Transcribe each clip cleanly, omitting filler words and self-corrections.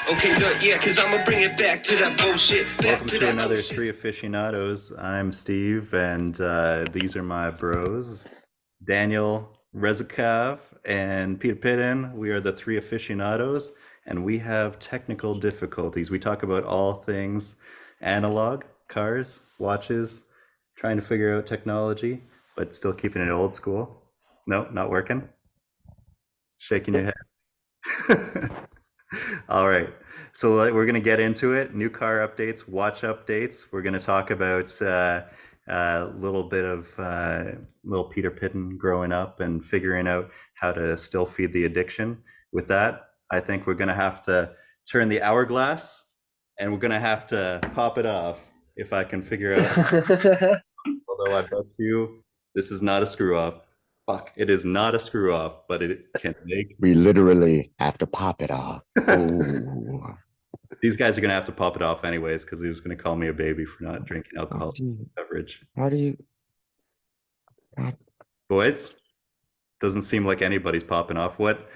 Okay, look, yeah, because I'm going to bring it back to that bullshit. Welcome to another Three Aficionados. I'm Steve, and these are my bros, Daniel Rezikov and Peter Pitten. We are the Three Aficionados, and we have technical difficulties. We talk about all things analog, cars, watches, trying to figure out technology, but still keeping it old school. No, not working. Shaking your head. All right. So we're going to get into it. New car updates, watch updates. We're going to talk about a little bit of little Peter Pitten growing up and figuring out how to still feed the addiction. With that, I think we're going to have to turn the hourglass and we're going to have to pop it off if I can figure out. Although I bet you this is not a screw off. Fuck, it is not a screw off, but it can make. We literally have to pop it off. Ooh. These guys are gonna have to pop it off anyways because he was gonna call me a baby for not drinking alcoholic beverage. How do you? Boys, doesn't seem like anybody's popping off. What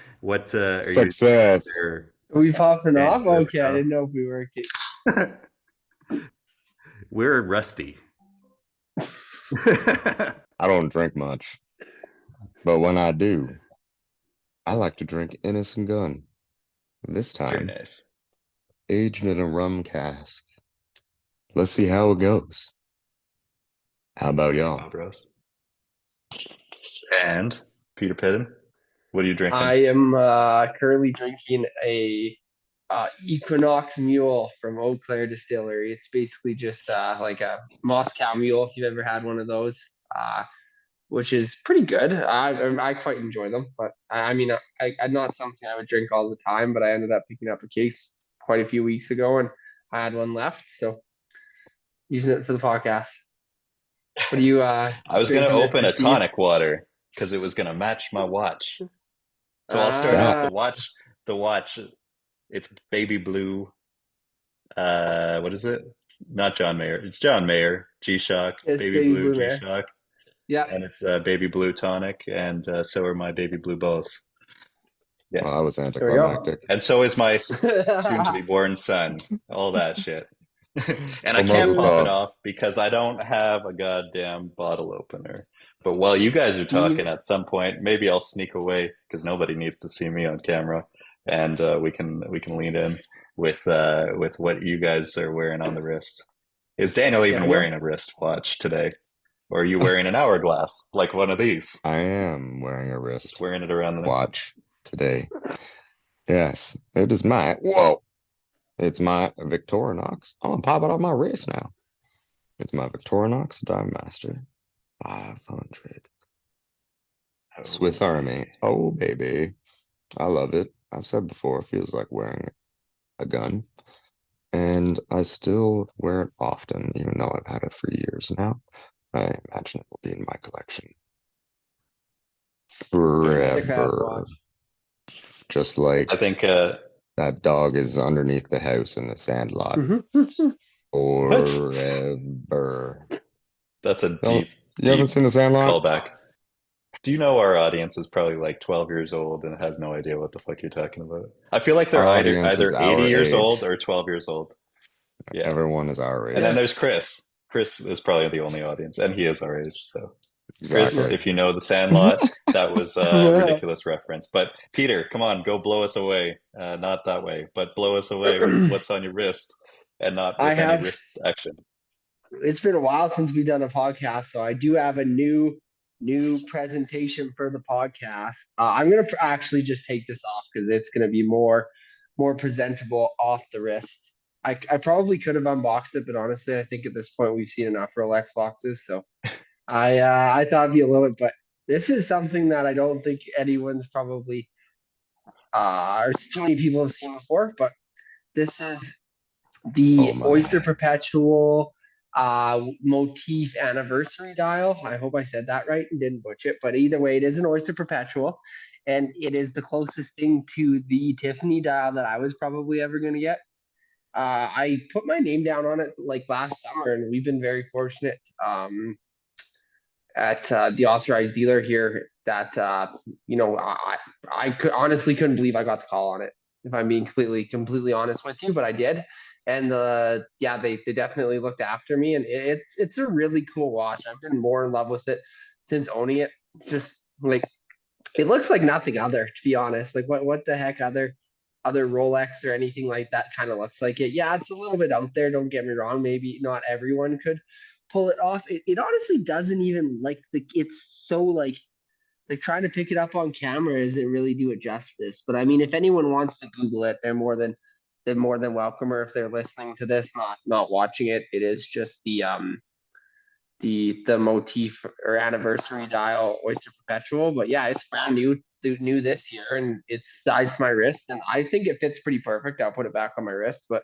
are Success. you? Are we popping Okay, off? let's Okay, go. I didn't know if we were. We're rusty. I don't drink much, but when I do, I like to drink Innocent Gun. This Very time, nice. aged in a rum cask. Let's see how it goes. How about y'all? Bros. And Peter Pitten, what are you drinking? I am currently drinking a Equinox Mule from Eau Claire Distillery. It's basically just like a Moscow Mule, if you've ever had one of those, which is pretty good. I quite enjoy them, but I mean, I'm not something I would drink all the time, but I ended up picking up a case quite a few weeks ago, and I had one left, so using it for the podcast. What do you? I was going to drinking, open Mr. a Steve? tonic water because it was going to match my watch. So I'll start off the watch. The watch, it's baby blue. What is it? Not John Mayer. It's John Mayer. G-Shock, It's baby blue Mare. G-Shock, Yeah. and it's baby blue tonic, and so are my baby blue bows. Yes, Well, I was There we go. anticlimactic. and so is my soon-to-be-born son. All that shit. And I Well, can't Mazel pop it tov. off because I don't have a goddamn bottle opener. But while you guys are talking, at some point, maybe I'll sneak away because nobody needs to see me on camera, and we can lean in with what you guys are wearing on the wrist. Is Daniel even wearing a wristwatch today, or are you wearing an hourglass like one of these? I am wearing a wrist Just wearing it around the neck. watch today. Yes, it is my. Whoa. It's my Victorinox. I'm gonna pop it on my wrist now. It's my Victorinox Dive Master 500 Swiss Army. Oh, baby. I love it. I've said before, it feels like wearing a gun. And I still wear it often, even though I've had it for years now. I imagine it will be in my collection forever. Just like I think that dog is underneath the house in the sandlot. Forever. That's a deep, You haven't seen the Sandlot? callback. Do you know our audience is probably like 12 years old and has no idea what the fuck you're talking about? I feel like they're Our audience either is 80 our years age. old or 12 years old. Yeah. Everyone is our age. And then there's Chris. Chris is probably the only audience, and he is our age. So, Chris, Exactly. if you know The Sandlot, that was a ridiculous reference. But Peter, come on, go blow us away. Not that way, but blow us away with what's on your wrist and not with any wrist action. It's been a while since we've done a podcast, so I do have a new presentation for the podcast. I'm gonna actually just take this off because it's gonna be more presentable off the wrist. I probably could have unboxed it, but honestly, I think at this point we've seen enough Rolex boxes, so I thought it'd be a little bit. But this is something that I don't think anyone's probably or too many people have seen before. But this is the Oyster Perpetual motif anniversary dial. I hope I said that right and didn't butcher it, but either way, it is an Oyster Perpetual, and it is the closest thing to the Tiffany dial that I was probably ever going to get. I put my name down on it like last summer, and we've been very fortunate at the authorized dealer here that honestly couldn't believe I got the call on it. if I'm being completely honest with you, but I did. And yeah, they definitely looked after me, and it's a really cool watch. I've been more in love with it since owning it. Just like it looks like nothing other, to be honest. Like what the heck other Rolex or anything like that kind of looks like it. Yeah, it's a little bit out there. Don't get me wrong. Maybe not everyone could pull it off. It honestly doesn't even like it's so like trying to pick it up on camera isn't really do it justice. But I mean, if anyone wants to Google it, they're more than welcome. Or if they're listening to this, not watching it, it is just the motif or anniversary dial Oyster Perpetual. But yeah, it's brand new this year, and it's sized my wrist, and I think it fits pretty perfect. I'll put it back on my wrist, but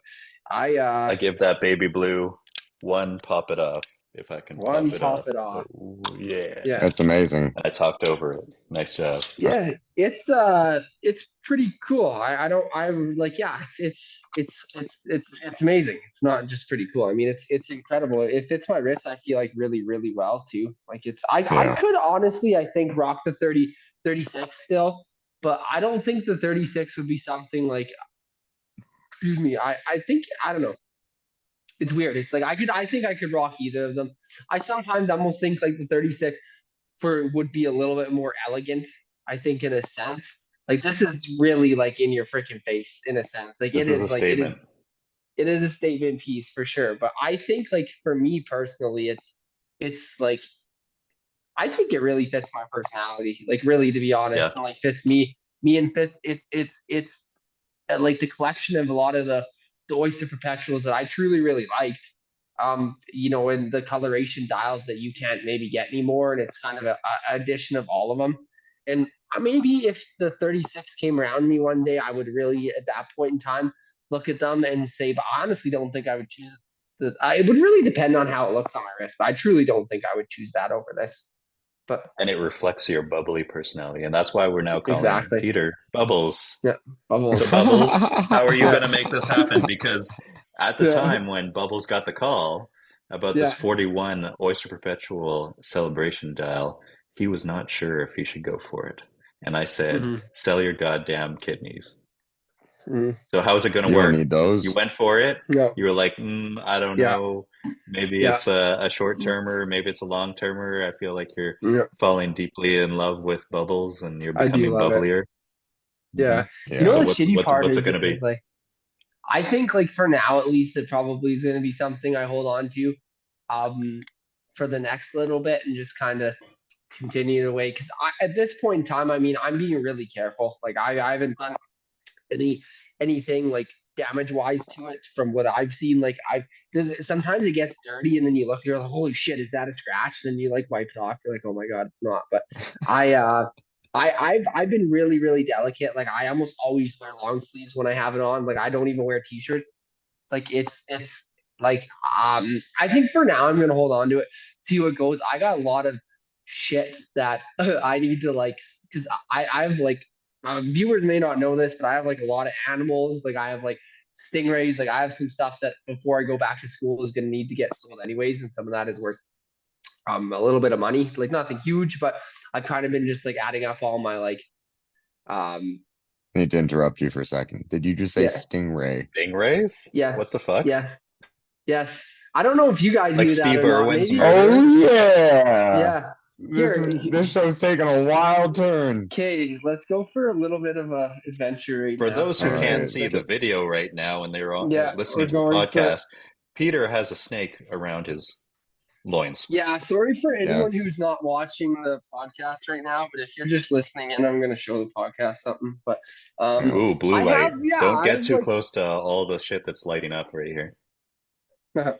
I give that baby blue one pop it off if I can pop one it pop off. it off. Ooh, yeah. Yeah. That's amazing. I talked over it. Nice job. Yeah, it's pretty cool. I don't I like yeah, it's amazing. It's not just pretty cool. I mean, it's incredible. It fits my wrist, I feel like really well too. Like I Yeah. could honestly I think rock the 36 still, but I don't think the 36 would be something like excuse me. I think I don't know. It's weird. It's like I think I could rock either of them. I sometimes almost think like the 36 for would be a little bit more elegant, I think, in a sense. Like this is really like in your freaking face in a sense. Like This is a statement. it is a statement piece for sure. But I think like for me personally, it's like I think it really fits my personality. Like really, to be honest, Yeah. and like fits me and fits. It's like the collection of a lot of the Oyster Perpetuals that I truly really liked. You know, and the coloration dials that you can't maybe get anymore, and it's kind of a addition of all of them. And maybe if the 36 came around me one day, I would really at that point in time look at them and say, but I honestly don't think I would choose it would really depend on how it looks on my wrist, but I truly don't think I would choose that over this. But And it reflects your bubbly personality. And that's why we're now calling exactly. Peter Bubbles. Yeah. Bubbles. So, Bubbles, how are you Yeah. going to make this happen? Because at the Yeah. time when Bubbles got the call about this Yeah. 41 Oyster Perpetual celebration dial, he was not sure if he should go for it. And I said, Mhm. sell your goddamn kidneys. Mhm. So, how's it going to You don't work? need those. You went for it. No. You were like, I don't Yeah. know. Maybe Yeah. it's a short termer. Maybe it's a long termer. I feel like you're Yeah. falling deeply in love with Bubbles and you're I do becoming love it. bubblier. Yeah. Yeah. You know So the shitty part what's is it going to be? like I think like for now at least it probably is going to be something I hold on to for the next little bit and just kind of continue the way because at this point in time I mean I'm being really careful. Like I haven't done anything like damage wise to it from what I've seen. Like I because sometimes it gets dirty and then you look you're like holy shit is that a scratch? And then you like wipe it off. You're like oh my god it's not. But I I've been really delicate. Like I almost always wear long sleeves when I have it on. Like I don't even wear t-shirts. Like it's like I think for now I'm gonna hold on to it, see what goes. I got a lot of shit that I need to like because I've like viewers may not know this, but I have like a lot of animals. Like I have like stingrays. Like I have some stuff that before I go back to school is gonna need to get sold anyways, and some of that is worth a little bit of money. Like nothing huge, but I've kind of been just like adding up all my like um I need to interrupt you for a second. Did you just say yeah stingray? Stingrays? yes What the fuck? yes. I don't know if you guys Like knew that Steve or not. Irwin's Maybe murderer? Oh yeah. yeah. Here, This show's taking a wild turn. okay, let's go for a little bit of a adventure right For now. those All who can't right. see the video right now and they're Yeah, we're listening to the going for podcast, Peter has a snake around his loins. yeah. Sorry for anyone Yes. who's not watching the podcast right now, but if you're just listening in, I'm gonna show the podcast something. But Yeah. Ooh, blue I light. have yeah, Don't I get have too like close to all the shit that's lighting up right here.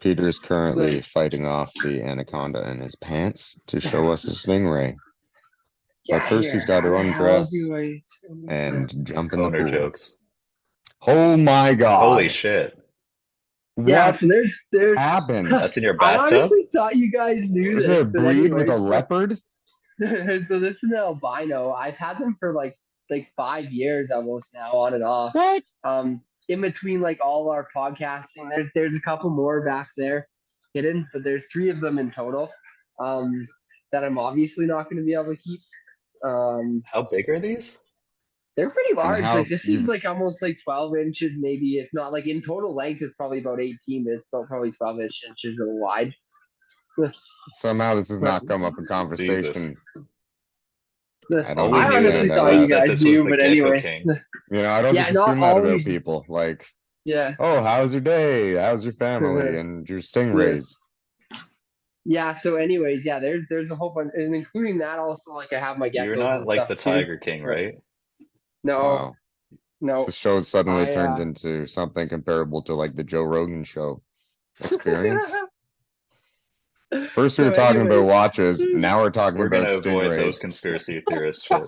Peter's currently the fighting off the anaconda in his pants to show us his stingray. But yeah. first, he's Here, got how to the hell undress do I turn this on? and jump in the Boner pool. jokes. Oh my Holy God! shit. Yeah, What so there's happened? That's in your I bathtub? honestly thought you guys knew Is it a this, but breed with anyway, a so, leopard? so this is an albino. I've had them for like 5 years almost now, on and off. What? In between like all our podcasting, there's a couple more back there hidden, but there's three of them in total. That I'm obviously not going to be able to keep. How big are these? They're pretty And large. how Like this is you like almost like 12 inches, maybe. It's not like in total length, it's probably about 18, but it's about probably 12 inches wide. somehow this has But not come up in Jesus. conversation. I All don't we I even knew find honestly that thought you was odd. that guys this was knew, the but Gecko anyway. King. I don't Yeah, just not assume that about always. people. Like, Yeah. oh, how's your day? How's your family? And your Yeah. stingrays. Yeah. So, anyways, yeah, there's a whole bunch, and including that also, like I have my You're geckos not and like stuff the too. Tiger King, But right? no, Wow. no, The show suddenly I turned into something comparable to like the Joe Rogan show experience. First we were So, talking anyways. about watches. Now we're talking We're about gonna avoid those stingrays. conspiracy theorist shit.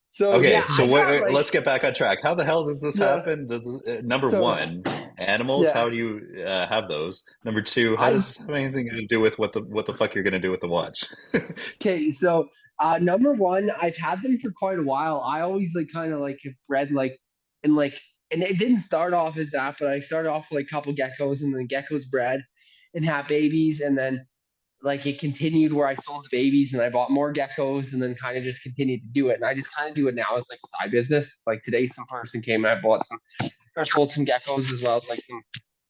So yeah, Okay, I so got like let's get back on track. How the hell does this yeah. happen? Number So one, animals. yeah, How do you have those? Number two, how I does this have anything to do with what the fuck you're gonna do with the watch? okay. So number one, I've had them for quite a while. I always like kind of like have bred like and like and it didn't start off as that, but I started off with like a couple geckos and then geckos bred and had babies, and then like it continued where I sold the babies and I bought more geckos and then kind of just continued to do it. And I just kind of do it now as like a side business. Like today, some person came and I bought some, I sold some geckos as well as like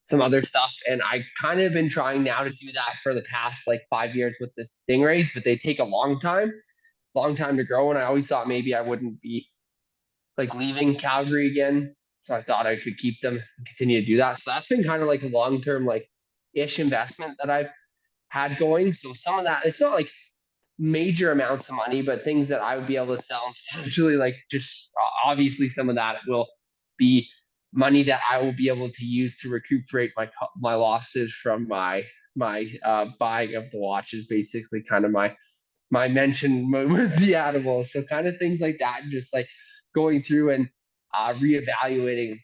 some other stuff. And I kind of been trying now to do that for the past like 5 years with the stingrays, but they take a long time to grow. And I always thought maybe I wouldn't be like leaving Calgary again. So I thought I could keep them and continue to do that. So that's been kind of like a long term like ish investment that I've had going. So some of that, it's not like major amounts of money, but things that I would be able to sell. Potentially, like just obviously some of that will be money that I will be able to use to recuperate my losses from my buying of the watches. Basically, kind of my mention with the animals. So kind of things like that, and just like going through and reevaluating.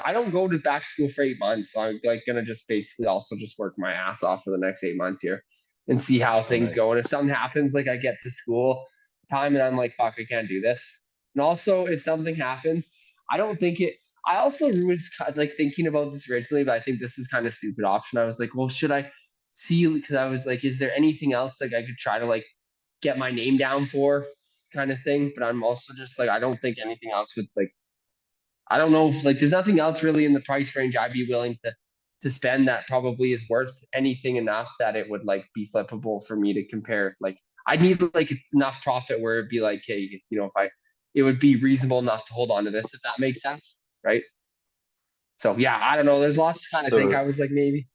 I don't go to back to school for 8 months. So I'm like gonna just basically also just work my ass off for the next 8 months here and see how Oh, things nice. go. And if something happens, like I get to school time and I'm like, fuck, I can't do this. And also, if something happens, I don't think it. I also was like thinking about this originally, but I think this is kind of stupid option. I was like, well, should I see? Because I was like, is there anything else like I could try to like get my name down for, kind of thing? But I'm also just like, I don't think anything else would like I don't know if like there's nothing else really in the price range I'd be willing to spend that probably is worth anything enough that it would like be flippable for me to compare. Like I need like it's enough profit where it'd be like, hey, if I it would be reasonable enough to hold on to this if that makes sense. Right. So yeah, I don't know. There's lots to kind of think. So I was like maybe.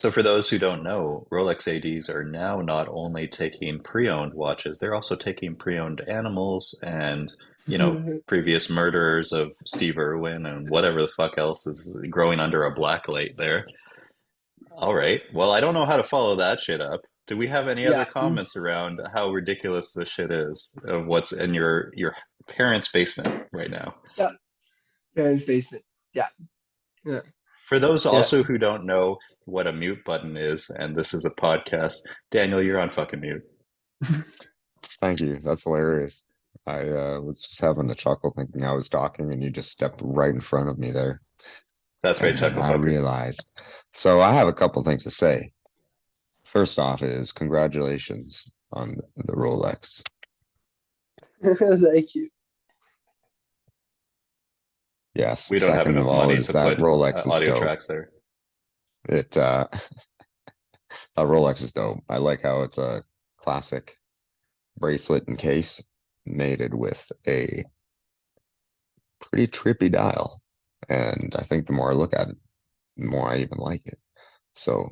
So for those who don't know, Rolex ADs are now not only taking pre-owned watches, they're also taking pre-owned animals and, previous murderers of Steve Irwin and whatever the fuck else is growing under a black light there. All right. Well, I don't know how to follow that shit up. Do we have any other Yeah. comments around how ridiculous this shit is of what's in your parents' basement right now? Yeah. Parents' basement. Yeah. Yeah. For those Yeah. also who don't know what a mute button is, and this is a podcast, Daniel, you're on fucking mute. Thank you. That's hilarious. I was just having a chuckle thinking I was talking and you just stepped right in front of me there. That's right, And then Chuckle I Fucker. realized. So I have a couple things to say. First off is congratulations on the Rolex. Thank you. Yes. We don't have Second of enough all money is to that put Rolex is audio dope. tracks there. It that Rolex is dope. I like how it's a classic bracelet and case mated with a pretty trippy dial. And I think the more I look at it, the more I even like it. So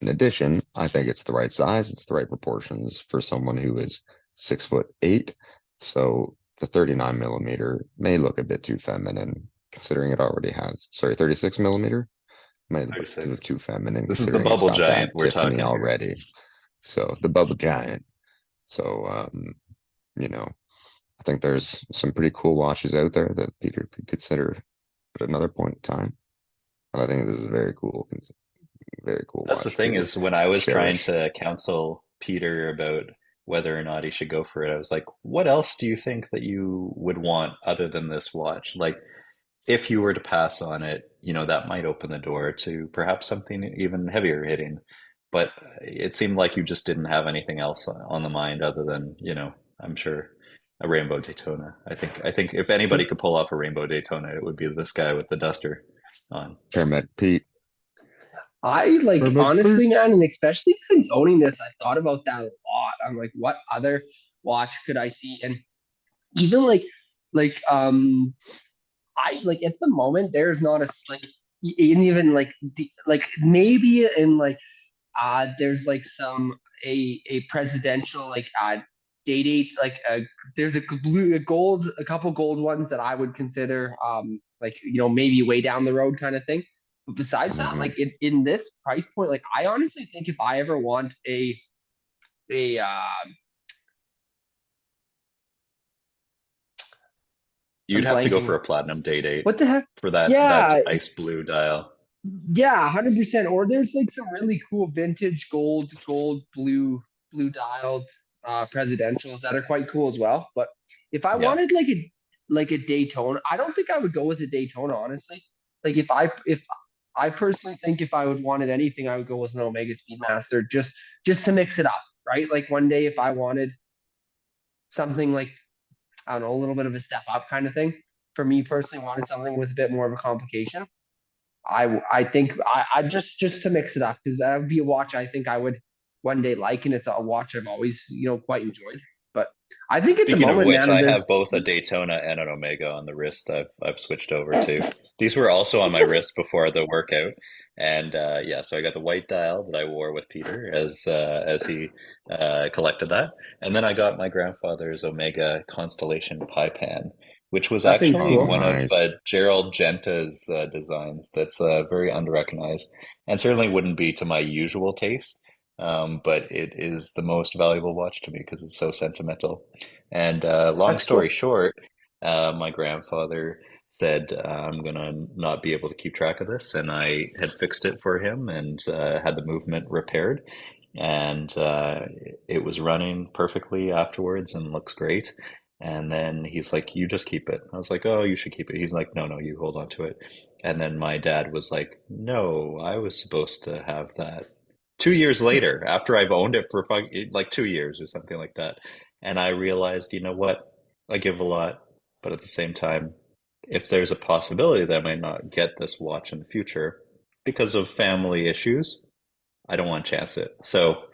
in addition, I think it's the right size, it's the right proportions for someone who is 6'8". So the 39 millimeter may look a bit too feminine, considering it already has, 36 millimeter may look 36. too feminine, This is the considering it's bubble got giant that we're Tiffany talking here. already. So the bubble giant. So, you know, I think there's some pretty cool watches out there that Peter could consider at another point in time. And I think this is very cool That's the watch thing to is when I was trying cherish. to counsel Peter about whether or not he should go for it, I was like, what else do you think that you would want other than this watch? Like, if you were to pass on it, that might open the door to perhaps something even heavier hitting. but it seemed like you just didn't have anything else on the mind other than, I'm sure a rainbow Daytona. I think if anybody could pull off a rainbow Daytona, it would be this guy with the duster on. Paramedic Pete. I like honestly, man, and especially since owning this, I thought about that a lot. I'm like, what other watch could I see? And even I like at the moment there's not a like and even like maybe in like there's like some a presidential like date like there's a gold, a couple gold ones that I would consider like maybe way down the road kind of thing. But besides that, like in this price point, like I honestly think if I ever want a You'd I'm have to go blanking. for a platinum day-date What the heck? for that Yeah, ice blue dial. yeah, 100%. Or there's like some really cool vintage gold, blue dialed presidentials that are quite cool as well. But if I Yeah. wanted like a Daytona, I don't think I would go with a Daytona, honestly. Like if I personally think if I would wanted anything, I would go with an Omega Speedmaster just to mix it up, right? Like one day if I wanted something like I don't know, a little bit of a step up kind of thing. For me personally, wanted something with a bit more of a complication. I think I just to mix it up because that would be a watch I think I would one day like, and it's a watch I've always quite enjoyed. But I think at the Speaking of moment, which, man, I there's have both a Daytona and an Omega on the wrist. I've switched over to. These were also on my wrist before the workout, and yeah, so I got the white dial that I wore with Peter as he collected that, and then I got my grandfather's Omega Constellation Pie Pan, which was that thing's actually Oh, cool. one of nice. Gerald Genta's designs. That's very underrecognized, and certainly wouldn't be to my usual taste. But it is the most valuable watch to me because it's so sentimental. And long That's story cool. short, my grandfather said, I'm gonna not be able to keep track of this, and I had fixed it for him and had the movement repaired, and it was running perfectly afterwards and looks great. And then he's like, "You just keep it." I was like, "Oh, you should keep it." He's like, "No, no, you hold on to it." And then my dad was like, "No, I was supposed to have that." 2 years later, after I've owned it for like 2 years or something like that, and I realized, you know what? I give a lot, but at the same time, if there's a possibility that I might not get this watch in the future because of family issues, I don't want to chance it. So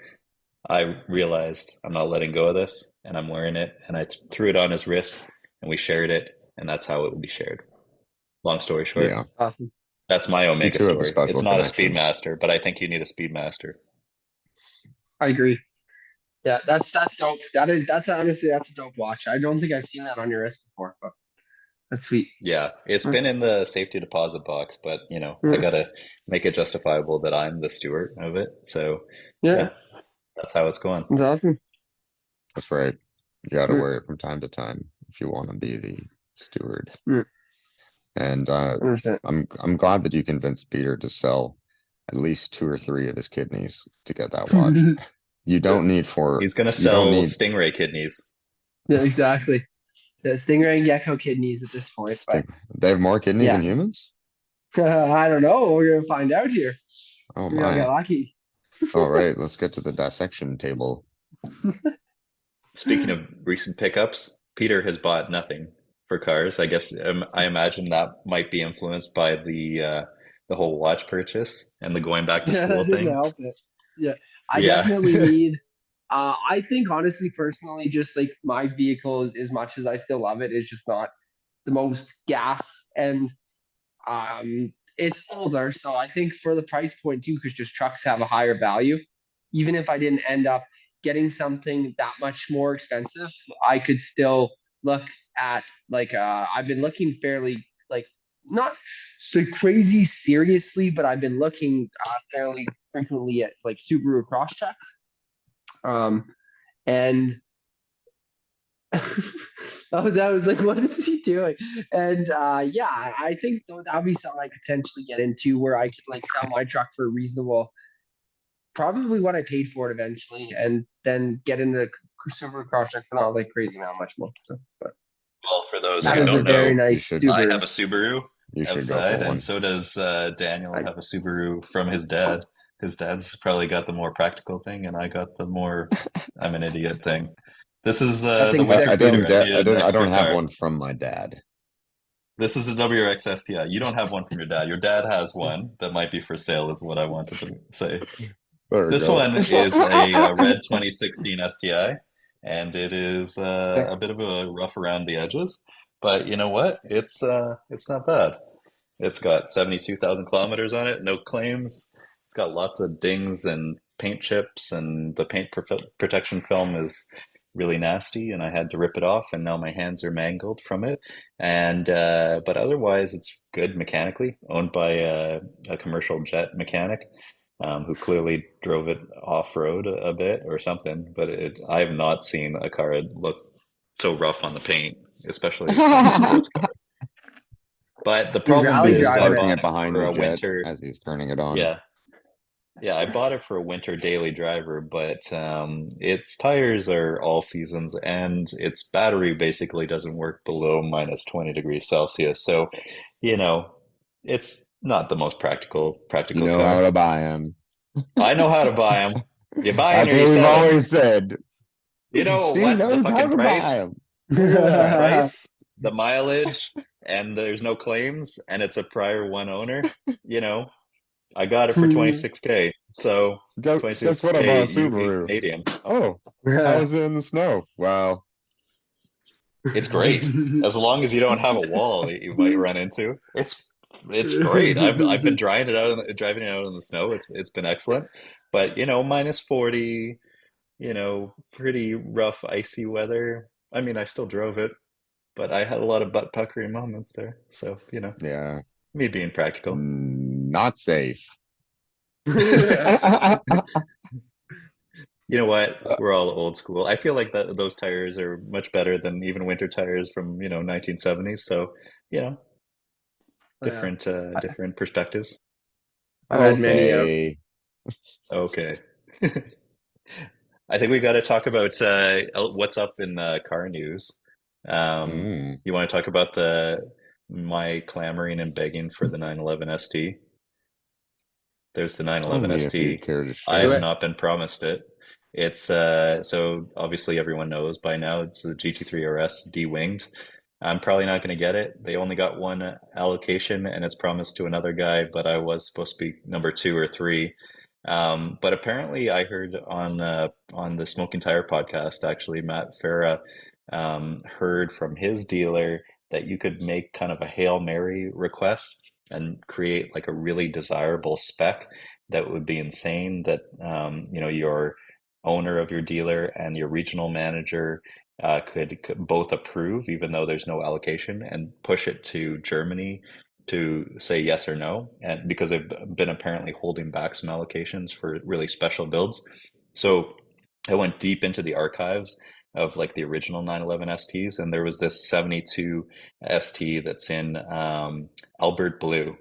I realized I'm not letting go of this, and I'm wearing it, and I threw it on his wrist, and we shared it, and that's how it will be shared. Long story Yeah, short, Awesome. that's my you Omega two have a story. It's special not a connection. Speedmaster, but I think you need a Speedmaster. I agree. Yeah, that's dope. That's honestly that's a dope watch. I don't think I've seen that on your wrist before, but that's sweet. Yeah, it's Mm, been in the safety deposit box, but I mm. gotta make it justifiable that I'm the steward of it. So, Yeah, yeah, that's how it's going. that's awesome. That's right. You got to Mm, wear it from time to time if you want to be the steward. mm, And 100%. I'm glad that you convinced Peter to sell at least 2 or 3 of his kidneys to get that watch. You don't need He's gonna you don't sell need Stingray kidneys. Yeah, exactly. The stingray and gecko kidneys at this point, but they have more kidneys yeah, than humans? I don't know. We're gonna find out here. Oh Maybe I'll get my. lucky. All right, let's get to the dissection table. Speaking of recent pickups, Peter has bought nothing for cars. I guess I imagine that might be influenced by the whole watch purchase and the going back to Yeah, school that doesn't thing. help it. Yeah, I Yeah. definitely need. I think honestly, personally, just like my vehicle, is, as much as I still love it, is just not the most gas, and it's older. So I think for the price point too, because just trucks have a higher value. Even if I didn't end up getting something that much more expensive, I could still look at like I've been looking fairly like not so crazy seriously, but I've been looking fairly frequently at like Subaru Crosstreks. Um, and oh, that was like, what is he doing? And yeah, I think that'll be something I could potentially get into where I could like sell my truck for a reasonable, probably what I paid for it eventually, and then get into Subaru Crosstrek for not like crazy amount much more. So, but Well, for those that who is a don't Yeah, very know, you nice should I Subaru. have a Subaru you should go for outside, and one. so does Daniel I, have a Subaru from his dad. His dad's probably got the more practical thing, and I got the more I'm an idiot thing. This is the Nothing I winter sick though. didn't Peter get. I needed an didn't. I extra don't have car. one from my dad. This is a WRX STI. You don't have one from your dad. Your dad has one that might be for sale, is what I wanted to say. There we This go. one is a red 2016 STI, and it is a bit of a rough around the edges. But you know what? It's not bad. It's got 72,000 kilometers on it, no claims. It's got lots of dings and paint chips, and the paint protection film is really nasty, and I had to rip it off, and now my hands are mangled from it. And but otherwise, it's good mechanically, owned by a commercial jet mechanic who clearly drove it off-road a bit or something. But I have not seen a car look so rough on the paint, especially on a sports car. But the He's problem rally He's is just I driving it. parking bought it it behind for the a jet winter. as he's turning it on. Yeah, yeah, I bought it for a winter daily driver, but its tires are all seasons, and its battery basically doesn't work below minus 20 degrees Celsius. So, you know, it's not the most You practical know how car. to buy them. I know how to buy them. You buy 'em That's or what you we've sell 'em. always said. You know Steve what? The knows how fucking to buy price, them. Look at the that. price, the mileage, and there's no claims, and it's a prior one owner. You know, I got it for 26K. So Guess what? I bought a 26K UK Subaru. Canadian. Oh, how was it in the snow? Well, It's great. As long as you don't have a wall that you might run into. It's great. I've been driving it out in the snow. It's been excellent. But you know, minus 40, you know, pretty rough icy weather. I mean, I still drove it, but I had a lot of butt puckering moments there. So, you know, yeah, me being practical. not safe. You know what? We're all old school. I feel like those tires are much better than even winter tires from, 1970s. So, you know, Yeah, different perspectives. I've had many of. Okay. Okay. I think we got to talk about what's up in car news. Mm, You want to talk about the my clamoring and begging for the 911 ST? There's the 911 only if you ST. care to I Do have share. it. not been promised it. It's so obviously everyone knows by now it's the GT3 RS D-winged. I'm probably not going to get it. They only got one allocation and it's promised to another guy, but I was supposed to be number two or three. But apparently I heard on the Smoking Tire podcast, actually, Matt Farah heard from his dealer that you could make kind of a Hail Mary request and create like a really desirable spec that would be insane that your owner of your dealer and your regional manager could both approve, even though there's no allocation, and push it to Germany to say yes or no. And because they've been apparently holding back some allocations for really special builds. So I went deep into the archives of like the original 911 STs, and there was this 72 ST that's in Albert Blue,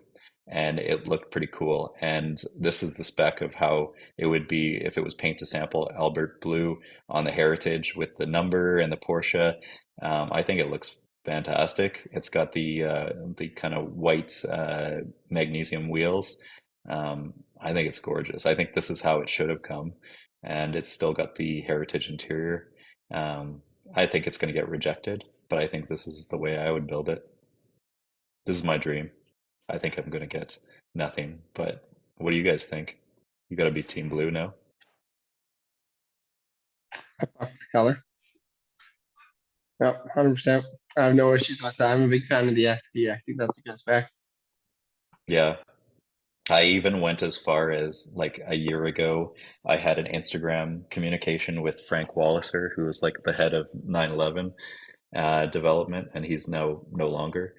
and it looked pretty cool. And this is the spec of how it would be if it was paint to sample Albert Blue on the Heritage with the number and the Porsche. I think it looks fantastic. It's got the kind of white magnesium wheels. I think it's gorgeous. I think this is how it should have come, and it's still got the Heritage interior. I think it's going to get rejected, but I think this is the way I would build it. This is my dream. I think I'm going to get nothing, but what do you guys think? You got to be Team Blue now? Color. Yep, 100%. I have no issues with that. I'm a big fan of the SD. I think that's a good spec. Yeah. I even went as far as like a year ago, I had an Instagram communication with Frank Walliser, who was like the head of 911 development, and he's now no longer.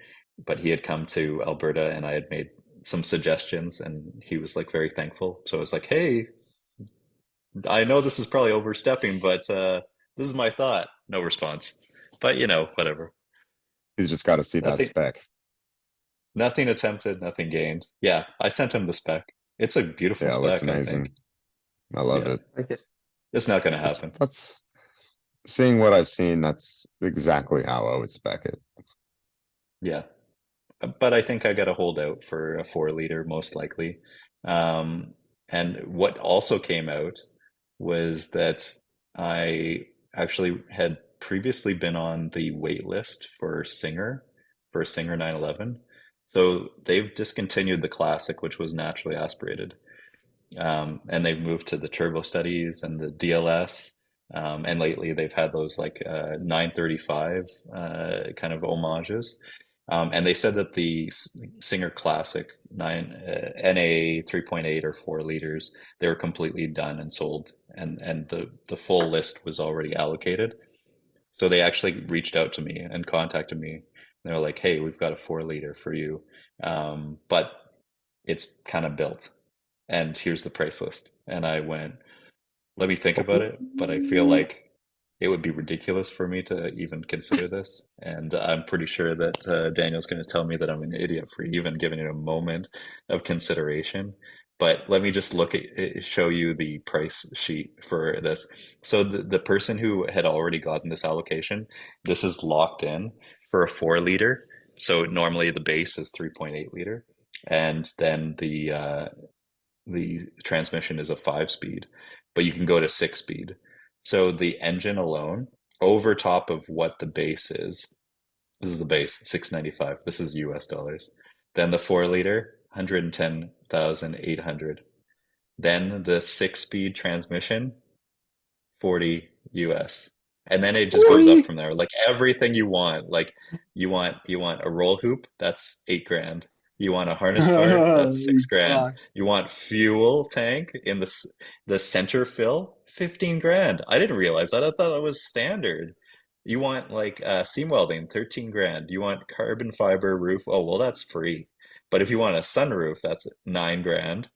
But he had come to Alberta and I had made some suggestions, and he was like very thankful. So I was like, hey, I know this is probably overstepping, but this is my thought. No response. But whatever. He's just got to see that Nothing, spec. nothing attempted, nothing gained. Yeah, I sent him the spec. It's a beautiful Yeah, it looks spec, I think. amazing. I love Yeah, it. Like it. it's not going to That's happen. that's seeing what I've seen. That's exactly how I would spec it. Yeah, but I think I got to hold out for a 4 liter most likely. Um, And what also came out was that I actually had previously been on the wait list for Singer 911. So they've discontinued the Classic, which was naturally aspirated. And they've moved to the turbo studies and the DLS. And lately they've had those like 935 kind of homages. And they said that the Singer Classic NA 3.8 or 4 liters, they were completely done and sold, and the full list was already allocated. So they actually reached out to me and contacted me. They were like, "Hey, we've got a 4 liter for you, but it's kind of built, and here's the price list." And I went, let me think about it, but I feel like it would be ridiculous for me to even consider this. And I'm pretty sure that Daniel's going to tell me that I'm an idiot for even giving it a moment of consideration. But let me just show you the price sheet for this. So the person who had already gotten this allocation, this is locked in for a 4 liter. So normally the base is 3.8 liter. And then the transmission is a 5 speed, but you can go to 6 speed. So the engine alone, over top of what the base is, this is the base, 695. This is US dollars. Then the 4 liter, 110,800. Then the 6 speed transmission, 40 US. And then it just goes up 40? from there. Like everything you want. Like you want a roll hoop, that's 8 grand. You want a harness car, that's Holy 6 grand. fuck. You want fuel tank in the center fill, 15 grand. I didn't realize that. I thought that was standard. You want like seam welding, 13 grand. You want carbon fiber roof, oh well, that's free. But if you want a sunroof, that's 9 grand.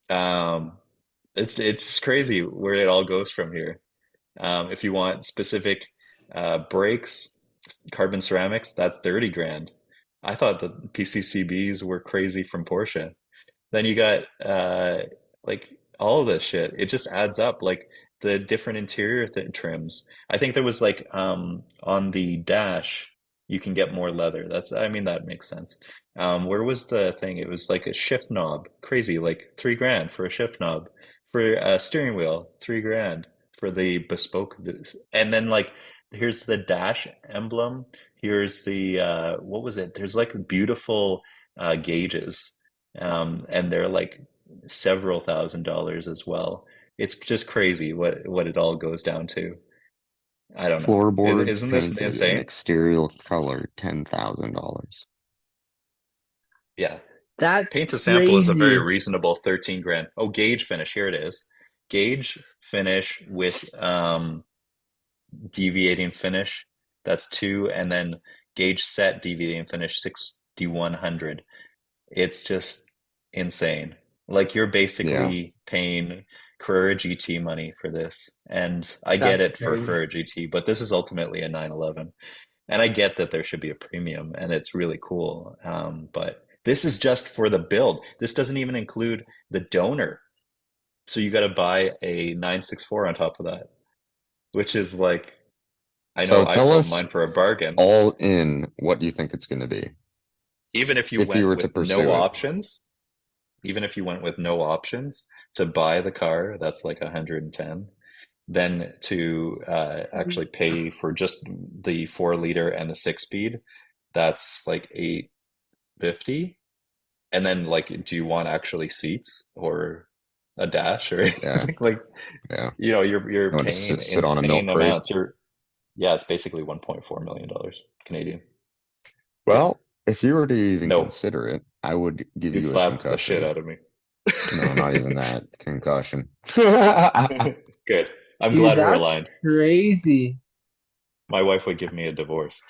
Um, it's just crazy where it all goes from here. If you want specific brakes, carbon ceramics, that's 30 grand. I thought the PCCBs were crazy from Porsche. Then you got like all of this shit. It just adds up. Like the different interior trims. I think there was like on the dash you can get more leather. I mean that makes sense. Where was the thing? It was like a shift knob. Crazy, like 3 grand for a shift knob. For a steering wheel, 3 grand for the bespoke. And then like here's the dash emblem. Here's the what was it? There's like beautiful gauges, and they're like several $1,000s as well. It's just crazy what it all goes down to. I don't know. Floorboards Isn't this painted in insane? exterior color, $10,000. Yeah. That's Paint to sample is a very crazy. reasonable 13 grand. Oh, gauge finish. Here it is. Gauge finish with deviating finish. That's 2, and then gauge set deviating finish 6,100. It's just insane. Like you're Yeah. basically paying Carrera GT money for this. And I get That's it for crazy. Carrera GT, but this is ultimately a 911. And I get that there should be a premium and it's really cool. But this is just for the build. This doesn't even include the donor. So you got to buy a 964 on top of that, which is like, I So know I tell sold us mine for a bargain. all in what you think it's going to be Even if you if you went were to with no pursue it. options, even if you went with no options to buy the car, that's like 110. Then to actually pay for just the 4 liter and the 6 speed, that's like 850. And then like, do you want actually seats or a dash or Yeah. anything? Like, Yeah. you're You want to paying sit on a milk insane crate? amounts. Yeah, it's basically $1.4 million Canadian. Yeah. Well, if you were to even No, consider it, I would give you'd you a slap the shit concussion. out of me. No, not even that. Concussion. Oh Good. I'm Dude, glad we're that's aligned. crazy. My wife would give me a divorce.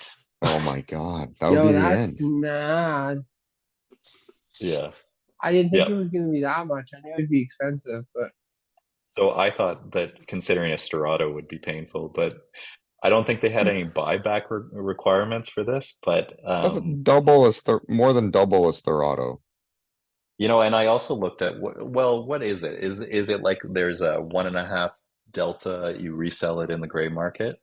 my God. That would Yo, be the that's end. mad. Yeah. I didn't think it Yep. was gonna be that much. I knew it'd be expensive, but So I thought that considering a Storado would be painful, but I don't think they had any buyback requirements for this. But That's double as more than double as Thorado. and I also looked at what is it? Is it like there's a 1.5 delta, you resell it in the gray market,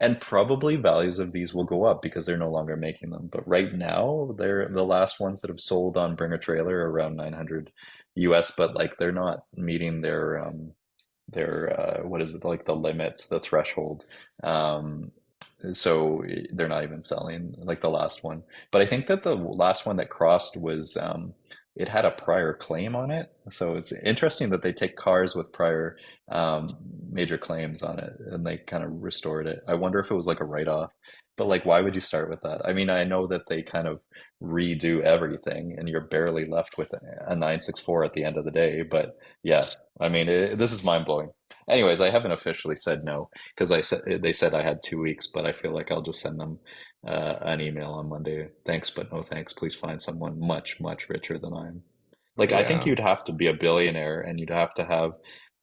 And probably values of these will go up because they're no longer making them. But right now, they're the last ones that have sold on Bring a Trailer are around 900 US, but like they're not meeting their what is it, like the limit, the threshold. Um, so they're not even selling like the last one. But I think that the last one that crossed was it had a prior claim on it. So it's interesting that they take cars with prior major claims on it and they kind of restored it. I wonder if it was like a write-off. But like, why would you start with that? I mean, I know that they kind of redo everything and you're barely left with a 964 at the end of the day. But yeah, I mean, this is mind-blowing. Anyways, I haven't officially said no because I said they said I had 2 weeks, but I feel like I'll just send them an email on Monday. Thanks, but no thanks. Please find someone much, much richer than I am. Like, I think Yeah, you'd have to be a billionaire and you'd have to have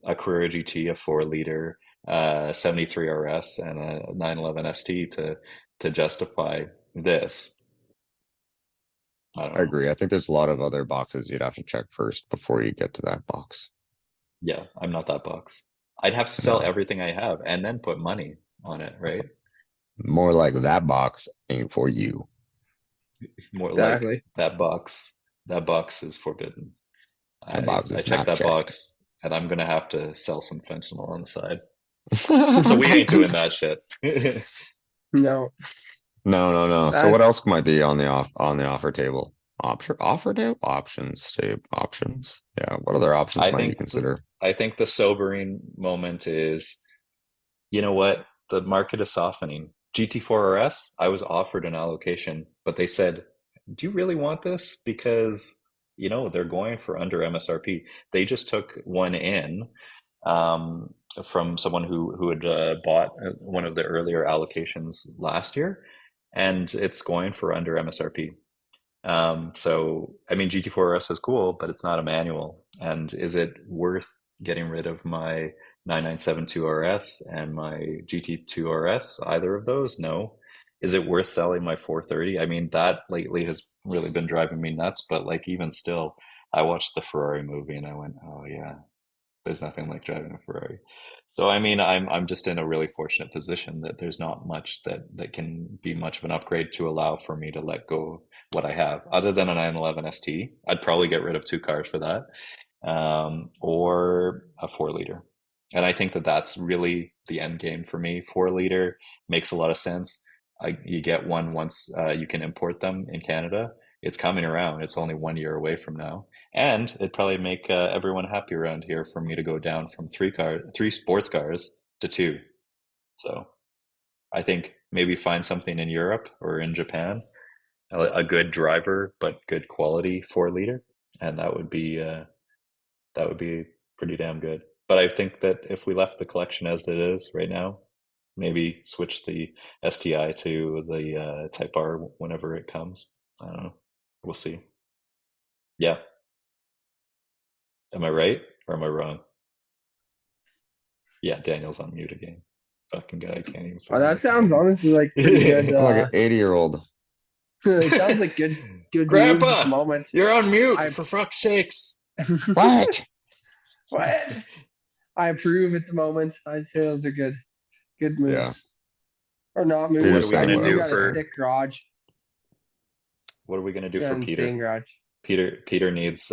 a Carrera GT, a 4 liter, 73 RS, and a 911 ST to justify this. I don't I know. agree. I think there's a lot of other boxes you'd have to check first before you get to that box. Yeah, I'm not that box. I'd have to sell No, everything I have and then put money on it, right? more like that box ain't for you. More like Exactly. that box. That box is forbidden. That I box I is checked not that checked. box, and I'm gonna have to sell some fentanyl on the side. So we ain't doing that shit. No, No, no, no. So what that's else might be on the offer table? Offer table? Options. Yeah. What other options I might you think consider? I think the sobering moment is, you know what? The market is softening. GT4 RS, I was offered an allocation, but they said, "Do you really want this?" Because, they're going for under MSRP. They just took one in um, from someone who had bought one of the earlier allocations last year, and it's going for under MSRP. So I mean, GT4RS is cool, but it's not a manual. And is it worth getting rid of my 9972 RS and my GT2 RS? Either of those? No. Is it worth selling my 430? I mean, that lately has really been driving me nuts, but like even still, I watched the Ferrari movie and I went, oh yeah, there's nothing like driving a Ferrari. So I mean, I'm just in a really fortunate position that there's not much that can be much of an upgrade to allow for me to let go of what I have, other than a 911 ST. I'd probably get rid of 2 cars for that, or a 4 liter. And I think that that's really the end game for me. 4 liter makes a lot of sense. You get one once you can import them in Canada. It's coming around. It's only 1 year away from now. And it'd probably make everyone happy around here for me to go down from 3 sports cars to 2. So I think maybe find something in Europe or in Japan, a good driver but good quality 4 liter, and that would be pretty damn good. But I think that if we left the collection as it is right now, maybe switch the STI to the Type R whenever it comes. I don't know. We'll see. Yeah. Am I right or am I wrong? Yeah, Daniel's on mute again. Fucking guy can't even that fucking sounds mute honestly like pretty good. the I'm like an 80-year-old. It sounds like good moves at the Grandpa, moment. you're on mute I for fuck's sakes. What? what? I approve at the moment. I'd say those are good Yeah. moves. Or not So what Peter are moves. we I saying gonna mean, you do whatever, got a sir. for stick garage. what are we gonna do You for got to stay Peter? in garage. Peter needs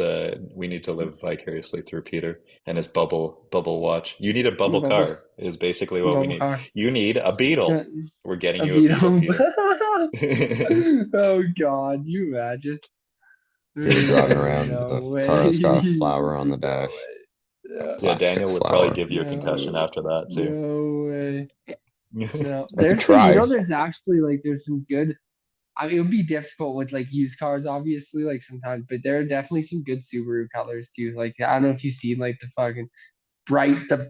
we need to live vicariously through Peter and his bubble watch. You need a bubble Bubbles, car is basically what we bubble need. car. You need a beetle. Yeah, We're getting a you a beetle, Beetle. Peter. Oh God, you imagine? Peter driving around, No way. car's got a flower on the No dash, way. a Yeah. Yeah, plastic Daniel would probably flower. give you a concussion No. after that too. No way. No. I could There's some, try. there's actually like there's some good. I mean, it would be difficult with like used cars, obviously, like sometimes, but there are definitely some good Subaru colors too. Like I don't know if you've seen like the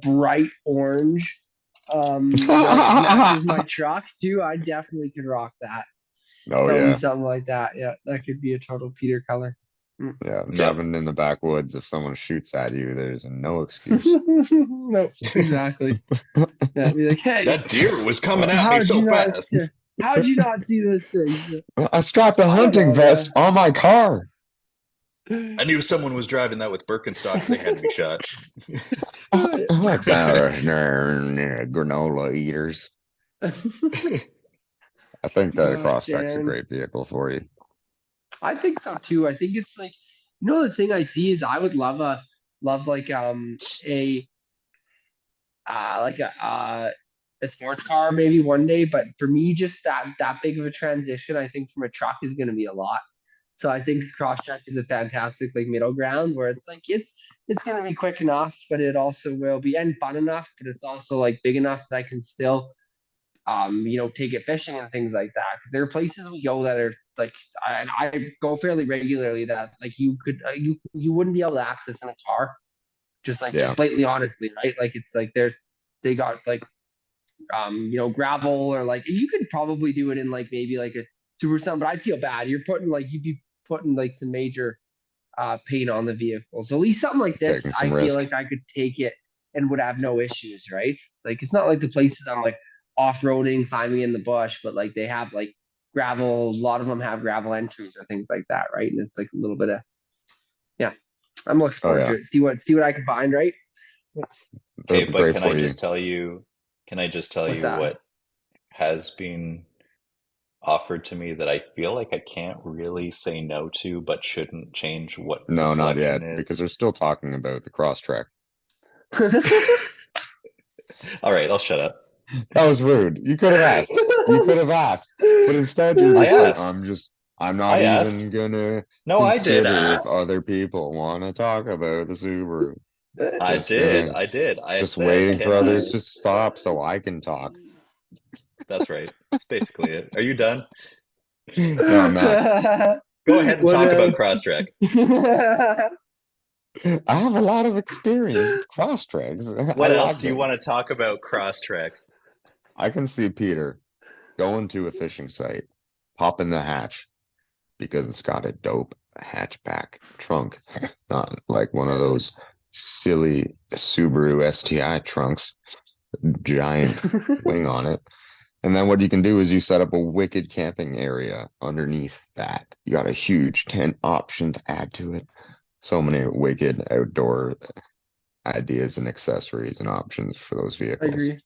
bright orange, that matches my Oh truck too. I definitely could rock that. yeah. Something like that. Yeah, that could be a total Peter color. Mm. Yeah. Yeah. Driving in the backwoods, if someone shoots at you, there's no excuse. No, exactly. Yeah, be like, hey, That deer was coming Uh, at me how'd so you not? fast. How'd you not see this thing? I strapped a I don't hunting know, vest on my car. I knew someone was driving that with Birkenstocks. They had to be shot. Granola eaters. I think that a Gosh, Crosstrack's a Dan. great vehicle for you. I think so too. I think it's like, the thing I see is I would love a a sports car maybe one day, but for me, just that big of a transition, I think from a truck is going to be a lot. So I think Crosstrack is a fantastic like middle ground where it's like it's going to be quick enough, but it also will be and fun enough, but it's also like big enough that I can still take it fishing and things like that. Because there are places we go that are like, I go fairly regularly that like you could you wouldn't be able to access in a car, just Yeah, blatantly honestly, right? Like it's like they got like gravel or like and you could probably do it in like maybe like a super something, but I feel bad. You'd be putting like some major paint on the vehicle. So at least something like this, taking I some feel risk. like I could take it and would have no issues, right? It's like it's not like the places I'm like off-roading, climbing in the bush, but like they have like gravel, a lot of them have gravel entries or things like that, right? And it's like a little bit of yeah. I'm looking Oh forward yeah, to it. See what I can find, right? they're Okay, but great for you. can I just tell What's you that? what has been offered to me that I feel like I can't really say no to, but shouldn't change what the No, not collection yet, because is? they're still talking about the Crosstrack. All right, I'll shut up. That was rude. You could have asked. You could have asked, but instead you're I just like, asked. I'm not I asked. even gonna No, I did consider if ask. other people want to talk about the Subaru. I Just did. gonna, I did. I just said, waiting can for others I? to stop so I can talk. That's right. That's basically it. Are you done? No, I'm not. Go ahead and what talk about Crosstrek. I have a lot of experience with Crosstracks. I What else love do you them. want to talk about Crosstreks? I can see Peter going to a fishing site, popping the hatch because it's got a dope hatchback trunk, not like one of those silly Subaru STI trunks, giant wing on it. And then what you can do is you set up a wicked camping area underneath that. You got a huge tent option to add to it. So many wicked outdoor ideas and accessories and options for those I vehicles. agree.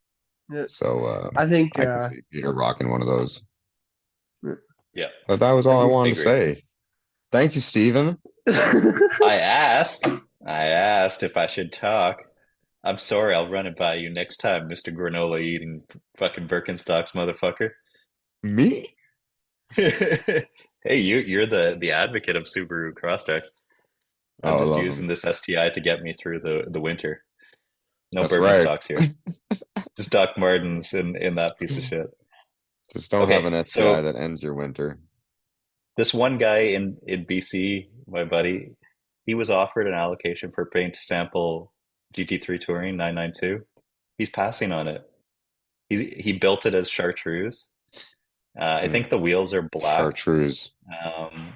Yeah. So I think I can see Peter rocking one of those. Yeah, But that was I all I think I wanted to agree. say. Thank you, Stephen. I asked. I asked if I should talk. I'm sorry, I'll run it by you next time, Mr. Granola eating fucking Birkenstocks, motherfucker. Me? Hey, you're the advocate of Subaru Crosstreks. I'm Oh, I just love using them. this STI to get me through the winter. No That's right. Birkenstocks here. Just Doc Martens in that piece of shit. Just don't have Okay, an STI so that ends your winter. this one guy in BC, my buddy, he was offered an allocation for paint to sample GT3 Touring 992. He's passing on it. He built it as chartreuse. I Mm, think the wheels are black. chartreuse. Um,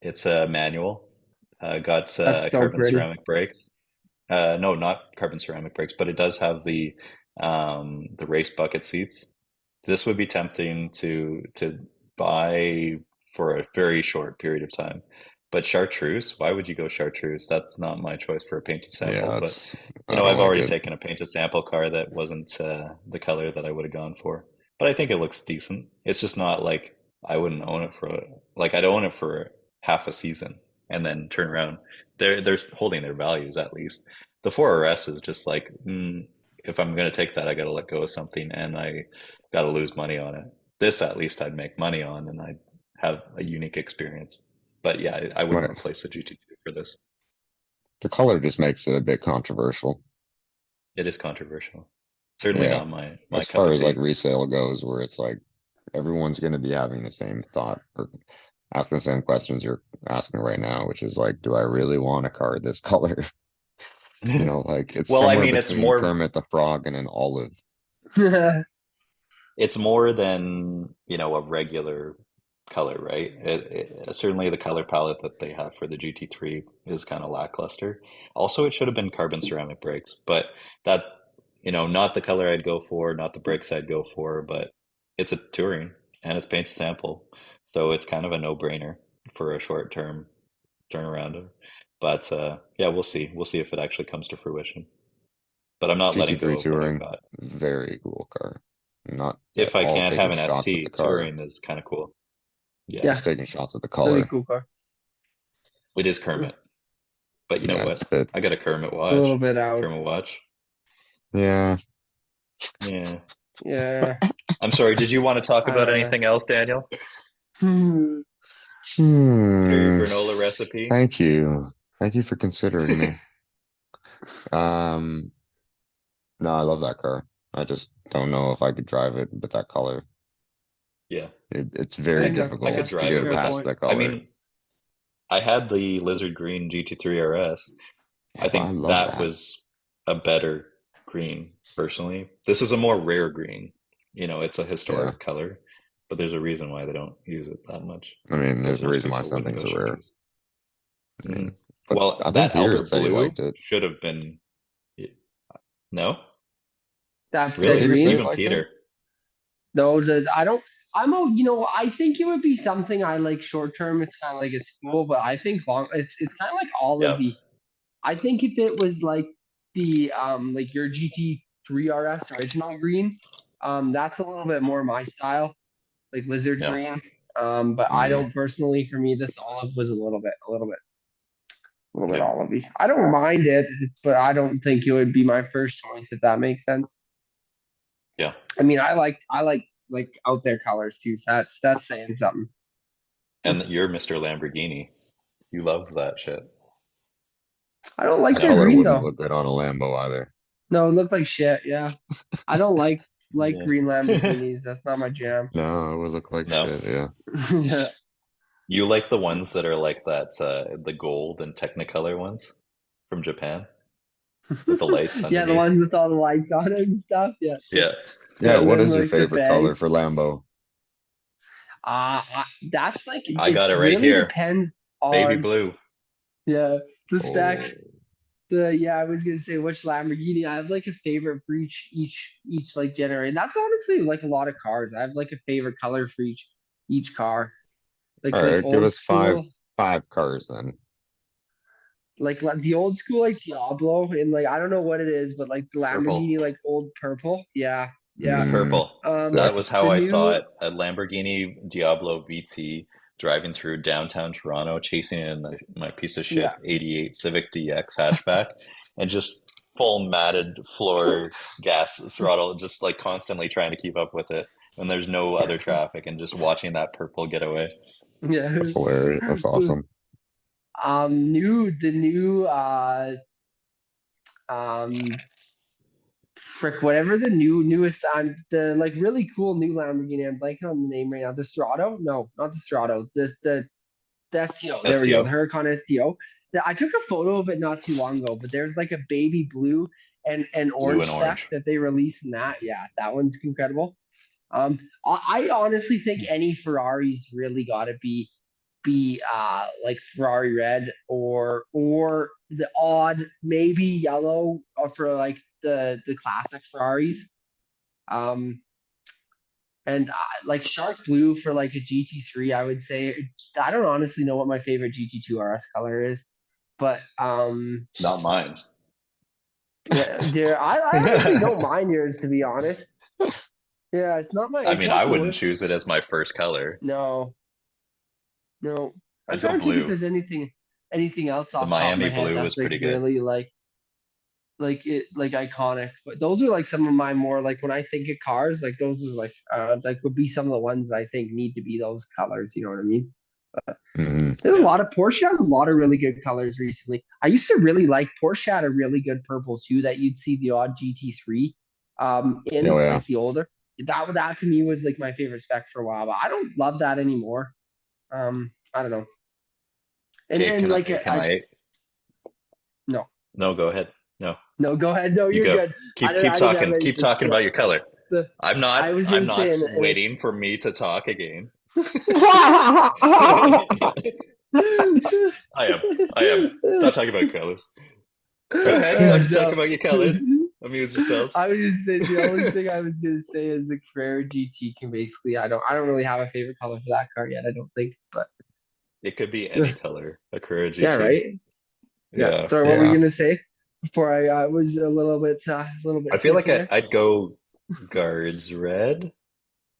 it's a manual. Got that's so carbon pretty. ceramic brakes. No, not carbon ceramic brakes, but it does have the race bucket seats. This would be tempting to buy for a very short period of time. But chartreuse, why would you go chartreuse? That's not my choice for a painted sample. Yeah, But that's, I I've don't like already it. taken a painted sample car that wasn't the color that I would have gone for. But I think it looks decent. It's just not like I wouldn't own it for like I'd own it for half a season and then turn around. They're holding their values at least. The 4RS is just like if I'm going to take that, I got to let go of something, and I got to lose money on it. This at least I'd make money on, and I'd have a unique experience. But yeah, I wouldn't My, replace the GT2 for this. the color just makes it a bit controversial. It is controversial. Certainly Yeah. not my As cup far of as like tea. resale goes, where it's like everyone's going to be having the same thought or asking the same questions you're asking right now, which is like, do I really want a car this color? Like it's Well, I somewhere mean, between Kermit the Frog and an olive. it's more than, a regular color, right? Certainly the color palette that they have for the GT3 is kind of lackluster. Also, it should have been carbon ceramic brakes, but that, not the color I'd go for, not the brakes I'd go for, but it's a touring and it's paint to sample. So it's kind of a no-brainer for a short-term turnaround. But yeah, we'll see. We'll see if it actually comes to fruition. But I'm not letting go GT3 of what I've Touring, got. very cool car. Not If at I all can't have taking an shots at the ST, car. touring is kind of cool. Yeah, Yeah. Just taking shots at the That'd be a color. cool car. it is Kermit. But you know Yeah, it's what? a bit. I got a Kermit A little watch. bit out. Kermit watch. Yeah. Yeah. Yeah. I'm sorry. Did you want to talk I about don't anything else, Daniel? know. Share your Hmm. granola recipe? Thank you. Thank you for considering me. Um, no, I love that car. I just don't know if I could drive it with that color. Yeah. It's I very think that's I could difficult to drive get it it with fair that. past point. that I color. mean, I had the lizard green GT3 RS. I I think love that that. was a better green, personally. This is a more rare green. It's a Yeah. historic color, but there's a reason why they don't use it that much. I mean, Because there's a most reason why people some wouldn't things go are rare. chartreuse. I mean, Mm. but Well, I think that Peter Albert said he blue liked it. should have been. No? That Really? Peter said he green? Even likes it. Peter? No, I don't. I think it would be something I like short term. It's kind of like it's cool, but I think long. It's kind of like all of Yeah. the. I think if it was like the like your GT3 RS original green, that's a little bit more my style, like lizard Yeah. green. But I Mm. don't personally. For me, this olive was a little bit Yeah. olivey. I don't mind it, but I don't think it would be my first choice if that makes sense. Yeah. I mean, I like out there colors too. So that's saying something. And you're Mr. Lamborghini. You love that shit. I don't like That their No? color green wouldn't though. look good on a Lambo either. No, it looked like shit. Yeah, I don't like Yeah. green Lamborghinis. That's not my jam. No, it would look like No? shit. Yeah. Yeah, You like the ones that are like that, the gold and Technicolor ones from Japan with the lights yeah, the underneath? ones with all the lights on it and stuff. Yeah, Yeah. Yeah. and What then is your like the favorite color bags. for Lambo? That's like I it got it right really here. depends Baby on blue. the Oh, spec. I was gonna say which Lamborghini. I have like a favorite for each like generation. That's honestly like a lot of cars. I have like a favorite color for each car. all Like right. Give old us five school, cars then. like the old school like Diablo, and like I don't know what it is, but like the Purple. Lamborghini like old purple. Yeah, yeah. The Mm, purple. sick. That was how The I saw new it. A Lamborghini Diablo VT driving through downtown Toronto, chasing in my piece of shit yeah. 88 Civic DX hatchback, and just full matted floor gas throttle, just like constantly trying to keep up with it when there's no other traffic, and just watching that purple get away. Yeah. That's hilarious. That's awesome. The new um frick whatever the newest the like really cool new Lamborghini. I'm blanking on the name right now. The Strato? No, not the Strato. The STO. There we go. The STO. Huracan STO. I took a photo of it not too long ago, but there's like a baby blue and Blue orange and spec orange. that they released in that. Yeah, that one's incredible. I honestly think any Ferrari's really got to be like Ferrari red or the odd maybe yellow for like the classic Ferraris. Um, and like shark blue for like a GT3, I would say. I don't honestly know what my favorite GT2 RS color is, but Not mine. yeah, dear, I honestly don't mind yours to be honest. Yeah, I it's mean, not I the wouldn't worst. choose it as my first color. No, no. I'm I'd go trying to think if blue. there's anything else The off the top of my Miami head blue was that's like pretty good. really like iconic. But those are like some of my more like when I think of cars, like those are like would be some of the ones that I think need to be those colors. You know what I mean? Hmm. There's a Yeah. lot of Porsche has a lot of really good colors recently. I used to really like Porsche had a really good purple too that you'd see the odd GT3 in Oh yeah. like the older. That to me was like my favorite spec for a while, but I don't love that anymore. I don't know. Okay, And like can I? no. No, go ahead. No, No, go ahead. No, you you're go. good. Keep I didn't have talking. Keep anything. talking Yeah. about your color. The, I'm I not. was I'm gonna say, not and waiting for me to talk again. I am. I am. Stop talking about colors. Go ahead. Talk no. about your colors. Amuse yourselves. I was gonna say the only thing I was gonna say is the Carrera GT can basically I don't really have a favorite color for that car yet, I don't think. But It could be any color. A Carrera yeah, GT. right? Yeah. Yeah. Sorry, what were you Yeah. gonna say? Before I was a little bit I feel like snaky there? I'd go guards red,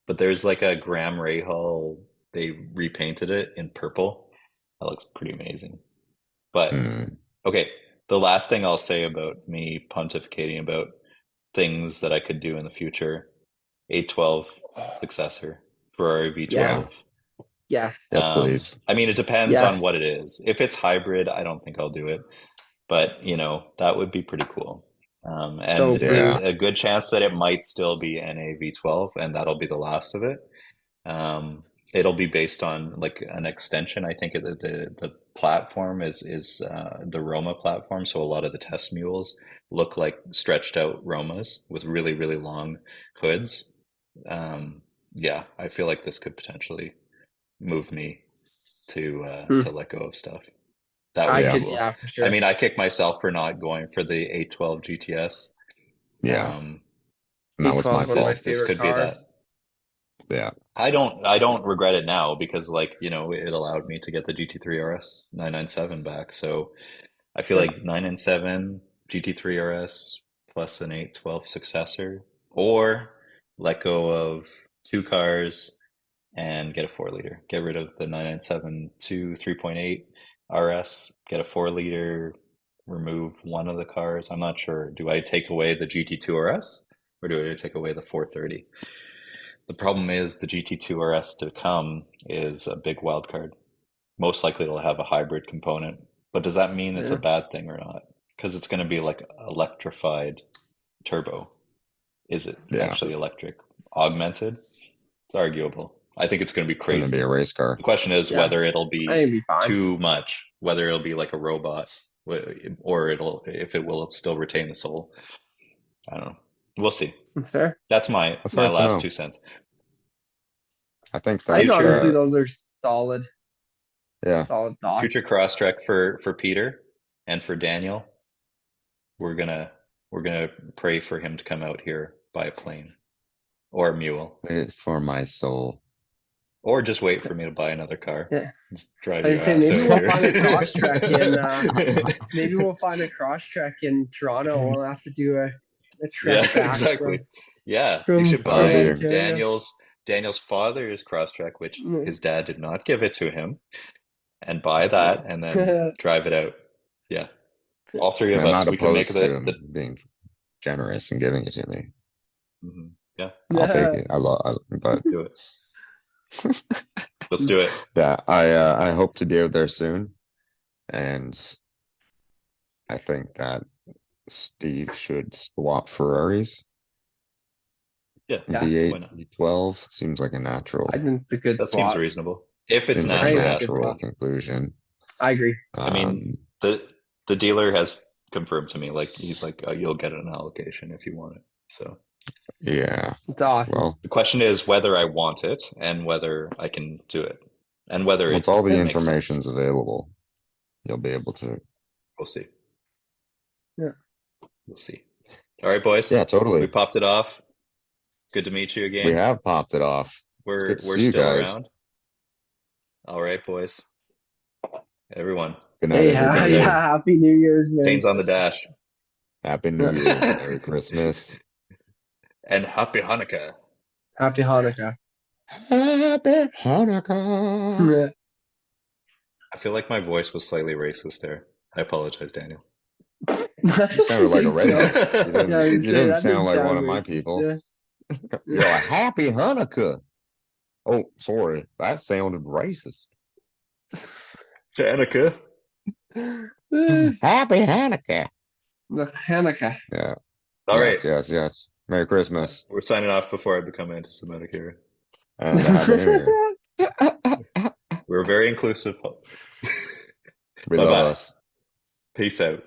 but there's like a Graham Rahal. They repainted it in purple. That looks pretty amazing. But Hmm. okay, the last thing I'll say about me pontificating about things that I could do in the future: 812 successor, Ferrari Yes. V12. Yes. Yes, please. I mean, it depends on Yes. what it is. If it's hybrid, I don't think I'll do it, but that would be pretty cool. So And it's Yeah. a good chance that it might still be NA V12, and that'll be the last of it. It'll be based on like an extension. I think the platform is the Roma platform, so a lot of the test mules look like stretched out Romas with really, really long hoods. Yeah, I feel like this could potentially move me to let go of stuff. That would I be Yeah. could, cool. yeah, for I sure. mean, I kick myself for not going for the 812 GTS. Yeah. Um, And that was 812 my is one of my fault. this favorite could be that. cars. Yeah. I don't regret it now because it allowed me to get the GT3 RS 997 back. So I feel Yeah. like 997 GT3 RS plus an 812 successor, or let go of two cars and get a 4-liter. Get rid of the 997 to 3.8 RS, get a 4-liter, remove one of the cars. I'm not sure. Do I take away the GT2 RS or do I take away the 430? The problem is the GT2 RS to come is a big wild card. Most likely it'll have a hybrid component. But does that mean it's a Yeah. bad thing or not? Because it's going to be like electrified turbo. Is it Yeah. actually electric? Augmented? It's arguable. I think it's going to be It's going to be crazy. a race car. The question is Yeah. whether it'll I be think it'd be fine. too much, whether it'll be like a robot, or if it will still retain the soul. I don't know. We'll see. That's fair. That's my That's hard to last know. 2 cents. I think I think that, honestly those are solid yeah. thoughts. Future crosstrek for Peter and for Daniel. We're gonna pray for him to come out here by a plane or a mule, Wait for my soul. or just wait for me to buy another car. Yeah. Just drive I your just say ass maybe out we'll here. find a cross trek in maybe we'll find a cross trek in Toronto. We'll have to do a trek Yeah, back exactly. Yeah, you from should That would be, Ontario. Daniel's father's crosstrek, which Mm. his dad did not give it to him, and buy that and then drive it out. Yeah, all three of I'm us, not we can make opposed to the him being generous and giving it to me. Mhm. Yeah, I'll take it. But do it. Let's do it. yeah, I hope to be out there soon. And I think that Steve should swap Ferraris. Yeah, Yeah. why V8, not? V12 seems like a natural, I think it's a good That seems swap. reasonable. If it's seems like a I think natural, it's a good natural swap. conclusion. I agree. I mean, the dealer has confirmed to me, like he's like, oh, you'll get an allocation if you want it. So Yeah. It's awesome. Well, the question is whether I want it and whether I can do it, and whether once all the it makes sense. information's available, you'll be able to. We'll see. Yeah. We'll see. All right, boys. Yeah, We totally. popped it off. Good to meet you We again. have popped it off. It's We're good to see you still guys. around. All right, boys. Everyone. Good night, Hey, everybody. yeah, Happy New Year's, man. Chains on the dash. Happy New Year. Merry Christmas. And happy Hanukkah. Happy Hanukkah. Happy Hanukkah. I feel like my voice was slightly racist there. I apologize, Daniel. You sounded like a redneck. You didn't, Yeah, you didn't that sound like one sound of my racist, people. yeah. You're like, Happy Hanukkah. Oh, sorry. That sounded racist. Hanukkah. Happy Hanukkah. The Hanukkah. Yeah. All yes, right. yes. Merry Christmas. We're signing off before I become anti-Semitic here. And Happy New Year. We're very inclusive. We Bye-bye. love us. Peace out.